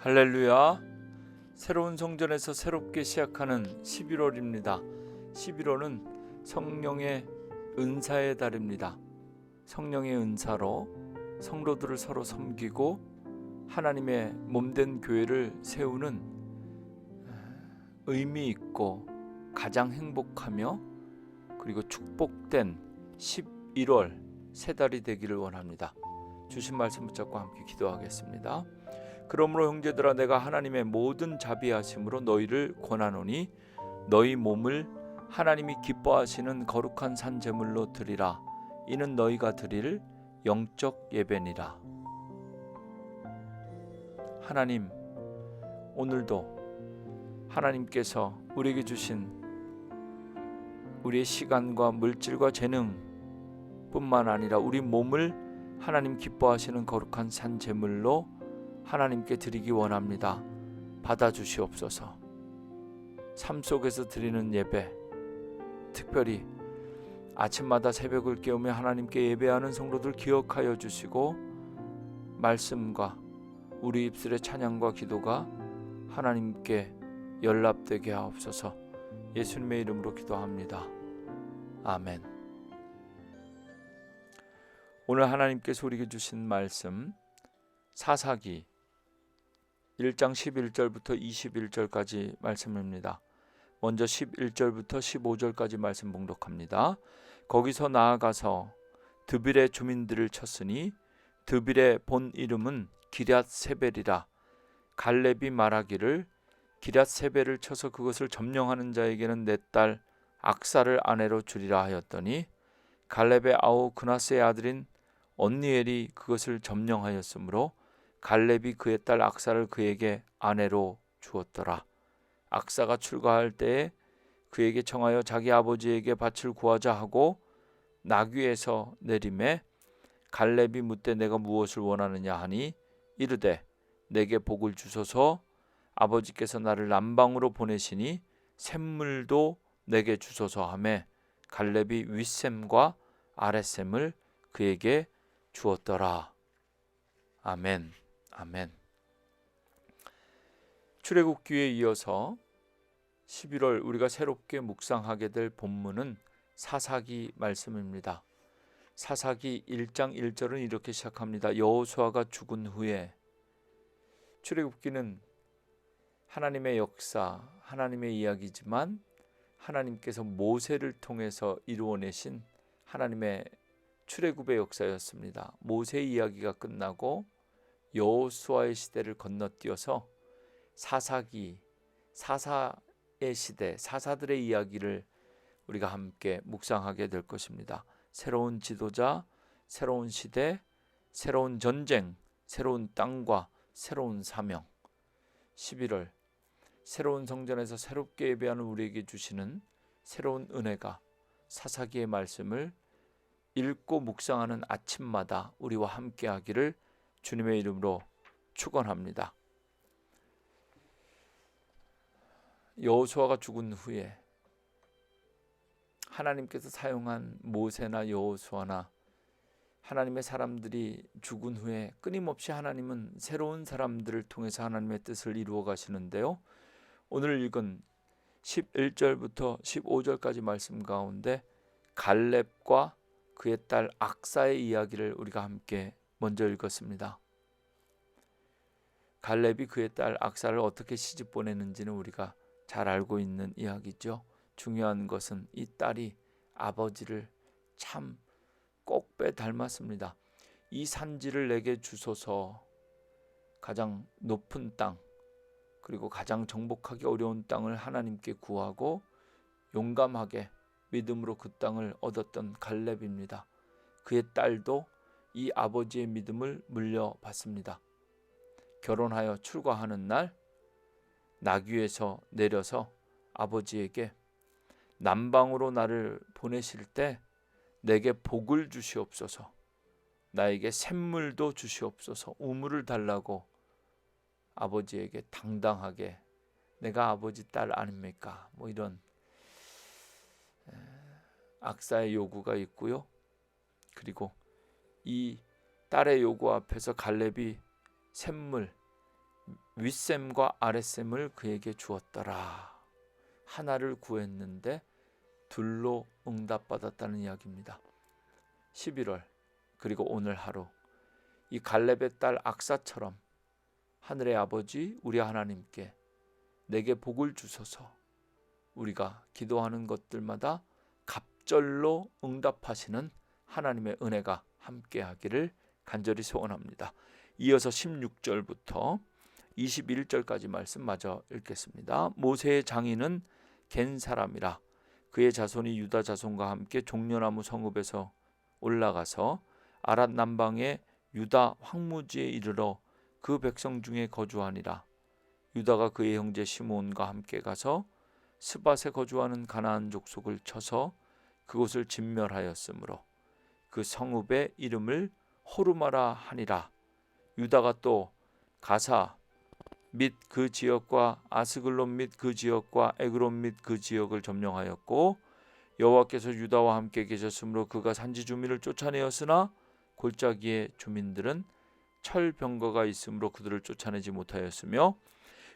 할렐루야. 새로운 성전에서 새롭게 시작하는 11월입니다. 11월은 성령의 은사의 달입니다. 성령의 은사로 성도들을 서로 섬기고 하나님의 몸된 교회를 세우는 의미 있고 가장 행복하며 그리고 축복된 11월 새 달이 되기를 원합니다. 주신 말씀 붙잡고 함께 기도하겠습니다. 그러므로 형제들아, 내가 하나님의 모든 자비하심으로 너희를 권하노니 너희 몸을 하나님이 기뻐하시는 거룩한 산 제물로 드리라. 이는 너희가 드릴 영적 예배니라. 하나님, 오늘도 하나님께서 우리에게 주신 우리의 시간과 물질과 재능 뿐만 아니라 우리 몸을 하나님 기뻐하시는 거룩한 산 제물로 하나님께 드리기 원합니다. 받아주시옵소서. 삶 속에서 드리는 예배, 특별히 아침마다 새벽을 깨우며 하나님께 예배하는 성도들 기억하여 주시고, 말씀과 우리 입술의 찬양과 기도가 하나님께 연락되게 하옵소서. 예수님의 이름으로 기도합니다. 아멘. 오늘 하나님께서 우리에게 주신 말씀, 사사기 1장 11절부터 21절까지 말씀입니다. 먼저 11절부터 15절까지 말씀 봉독합니다. 거기서 나아가서 드빌의 주민들을 쳤으니 드빌의 본 이름은 기럇세벨이라. 갈렙이 말하기를 기럇세벨을 쳐서 그것을 점령하는 자에게는 내 딸 악사를 아내로 주리라 하였더니, 갈렙의 아우 그나스의 아들인 언니엘이 그것을 점령하였으므로 갈렙이 그의 딸 악사를 그에게 아내로 주었더라. 악사가 출가할 때에 그에게 청하여 자기 아버지에게 밭을 구하자 하고 나귀에서 내림에, 갈렙이 묻되 내가 무엇을 원하느냐 하니 이르되 내게 복을 주소서. 아버지께서 나를 남방으로 보내시니 샘물도 내게 주소서 하매, 갈렙이 윗샘과 아랫샘을 그에게 주었더라. 아멘. 아멘. 출애굽기에 이어서 11월 우리가 새롭게 묵상하게 될 본문은 사사기 말씀입니다. 사사기 1장 1절은 이렇게 시작합니다. 여호수아가 죽은 후에. 출애굽기는 하나님의 역사, 하나님의 이야기지만 하나님께서 모세를 통해서 이루어내신 하나님의 출애굽의 역사였습니다. 모세의 이야기가 끝나고 여호수아의 시대를 건너뛰어서 사사기, 사사의 시대, 사사들의 이야기를 우리가 함께 묵상하게 될 것입니다. 새로운 지도자, 새로운 시대, 새로운 전쟁, 새로운 땅과 새로운 사명. 11월 새로운 성전에서 새롭게 예배하는 우리에게 주시는 새로운 은혜가 사사기의 말씀을 읽고 묵상하는 아침마다 우리와 함께 하기를 주님의 이름으로 축원합니다. 여호수아가 죽은 후에 하나님께서 사용한 모세나 여호수아나 하나님의 사람들이 죽은 후에 끊임없이 하나님은 새로운 사람들을 통해서 하나님의 뜻을 이루어 가시는데요. 오늘 읽은 11절부터 15절까지 말씀 가운데 갈렙과 그의 딸 악사의 이야기를 우리가 함께 먼저 읽었습니다. 갈렙이 그의 딸 악사를 어떻게 시집 보내는지는 우리가 잘 알고 있는 이야기죠. 중요한 것은 이 딸이 아버지를 참 꼭배 닮았습니다. 이 산지를 내게 주소서. 가장 높은 땅, 그리고 가장 정복하기 어려운 땅을 하나님께 구하고 용감하게 믿음으로 그 땅을 얻었던 갈렙입니다. 그의 딸도 이 아버지의 믿음을 물려받습니다. 결혼하여 출가하는 날 나귀에서 내려서 아버지에게 남방으로 나를 보내실 때 내게 복을 주시옵소서, 나에게 샘물도 주시옵소서, 우물을 달라고 아버지에게 당당하게, 내가 아버지 딸 아닙니까? 뭐 이런 악사의 요구가 있고요. 그리고 이 딸의 요구 앞에서 갈렙이 샘물, 윗셈과 아랫셈을 그에게 주었더라. 하나를 구했는데 둘로 응답받았다는 이야기입니다. 11월 그리고 오늘 하루 이 갈렙의 딸 악사처럼 하늘의 아버지 우리 하나님께 내게 복을 주소서. 우리가 기도하는 것들마다 갑절로 응답하시는 하나님의 은혜가 함께하기를 간절히 소원합니다. 이어서 16절부터 21절까지 말씀 마저 읽겠습니다. 모세의 장인은 겐 사람이라 그의 자손이 유다 자손과 함께 종려나무 성읍에서 올라가서 아랏 남방의 유다 황무지에 이르러 그 백성 중에 거주하니라. 유다가 그의 형제 시므온과 함께 가서 스밧에 거주하는 가나안 족속을 쳐서 그곳을 진멸하였으므로 그 성읍의 이름을 호르마라 하니라. 유다가 또 가사 및 그 지역과 아스글론 및 그 지역과 에그론 및 그 지역을 점령하였고 여호와께서 유다와 함께 계셨으므로 그가 산지 주민을 쫓아내었으나 골짜기의 주민들은 철병거가 있으므로 그들을 쫓아내지 못하였으며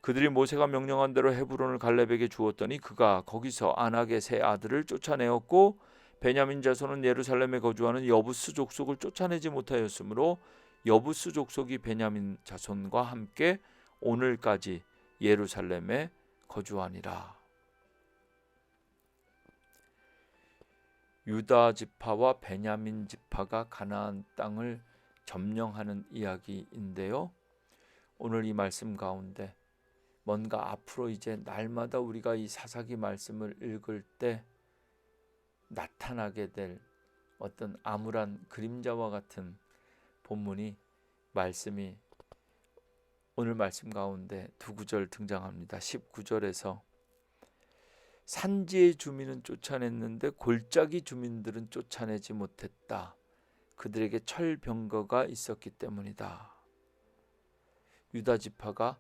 그들이 모세가 명령한 대로 헤브론을 갈렙에게 주었더니 그가 거기서 아낙의 세 아들을 쫓아내었고 베냐민 자손은 예루살렘에 거주하는 여부스 족속을 쫓아내지 못하였으므로 여부스 족속이 베냐민 자손과 함께 오늘까지 예루살렘에 거주하니라. 유다 지파와 베냐민 지파가 가나안 땅을 점령하는 이야기인데요. 오늘 이 말씀 가운데 뭔가 앞으로 이제 날마다 우리가 이 사사기 말씀을 읽을 때 나타나게 될 어떤 암울한 그림자와 같은 본문이 말씀이 오늘 말씀 가운데 두 구절 등장합니다. 19절에서 산지의 주민은 쫓아냈는데 골짜기 주민들은 쫓아내지 못했다. 그들에게 철병거가 있었기 때문이다. 유다 지파가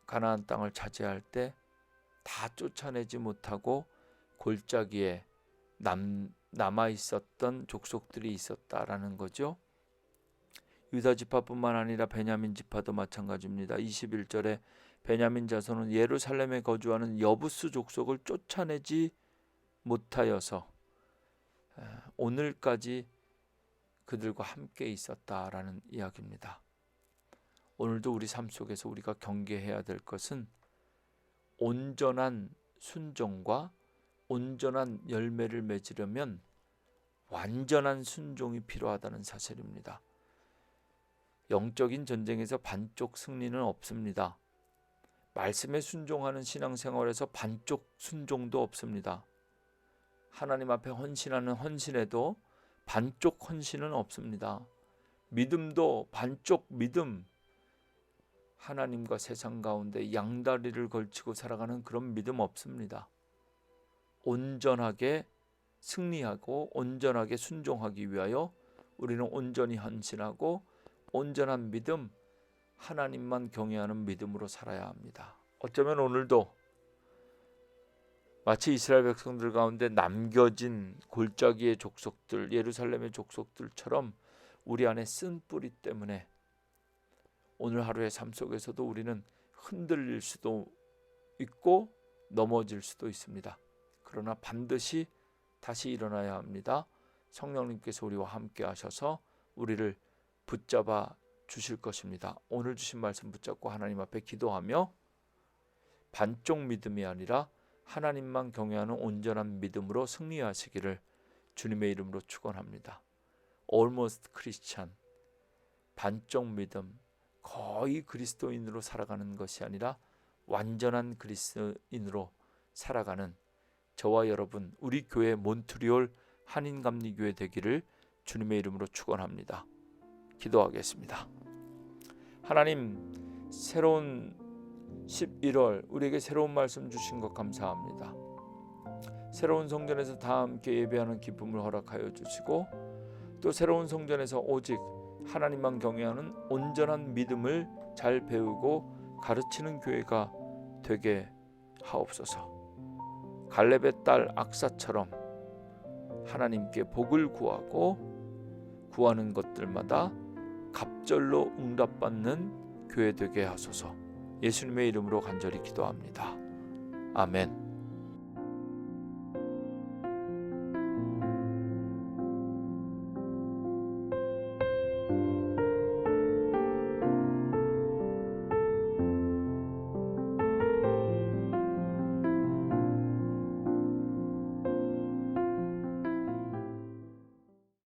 가나안 땅을 차지할 때 다 쫓아내지 못하고 골짜기에 남아 있었던 족속들이 있었다라는 거죠. 유다 지파뿐만 아니라 베냐민 지파도 마찬가지입니다. 21절에 베냐민 자손은 예루살렘에 거주하는 여부스 족속을 쫓아내지 못하여서 오늘까지 그들과 함께 있었다라는 이야기입니다. 오늘도 우리 삶 속에서 우리가 경계해야 될 것은 온전한 순종과 온전한 열매를 맺으려면 완전한 순종이 필요하다는 사실입니다. 영적인 전쟁에서 반쪽 승리는 없습니다. 말씀에 순종하는 신앙생활에서 반쪽 순종도 없습니다. 하나님 앞에 헌신하는 헌신에도 반쪽 헌신은 없습니다. 믿음도 반쪽 믿음, 하나님과 세상 가운데 양다리를 걸치고 살아가는 그런 믿음 없습니다. 온전하게 승리하고 온전하게 순종하기 위하여 우리는 온전히 헌신하고 온전한 믿음, 하나님만 경외하는 믿음으로 살아야 합니다. 어쩌면 오늘도 마치 이스라엘 백성들 가운데 남겨진 골짜기의 족속들, 예루살렘의 족속들처럼 우리 안에 쓴 뿌리 때문에 오늘 하루의 삶 속에서도 우리는 흔들릴 수도 있고 넘어질 수도 있습니다. 그러나 반드시 다시 일어나야 합니다. 성령님께서 우리와 함께 하셔서 우리를 붙잡아 주실 것입니다. 오늘 주신 말씀 붙잡고 하나님 앞에 기도하며 반쪽 믿음이 아니라 하나님만 경외하는 온전한 믿음으로 승리하시기를 주님의 이름으로 축원합니다. Almost Christian, 반쪽 믿음, 거의 그리스도인으로 살아가는 것이 아니라 완전한 그리스도인으로 살아가는 저와 여러분, 우리 교회 몬트리올 한인감리교회 되기를 주님의 이름으로 축원합니다. 기도하겠습니다. 하나님, 새로운 11월 우리에게 새로운 말씀 주신 것 감사합니다. 새로운 성전에서 다 함께 예배하는 기쁨을 허락하여 주시고 또 새로운 성전에서 오직 하나님만 경외하는 온전한 믿음을 잘 배우고 가르치는 교회가 되게 하옵소서. 갈렙의 딸 악사처럼 하나님께 복을 구하고 구하는 것들마다 갑절로 응답받는 교회 되게 하소서. 예수님의 이름으로 간절히 기도합니다. 아멘.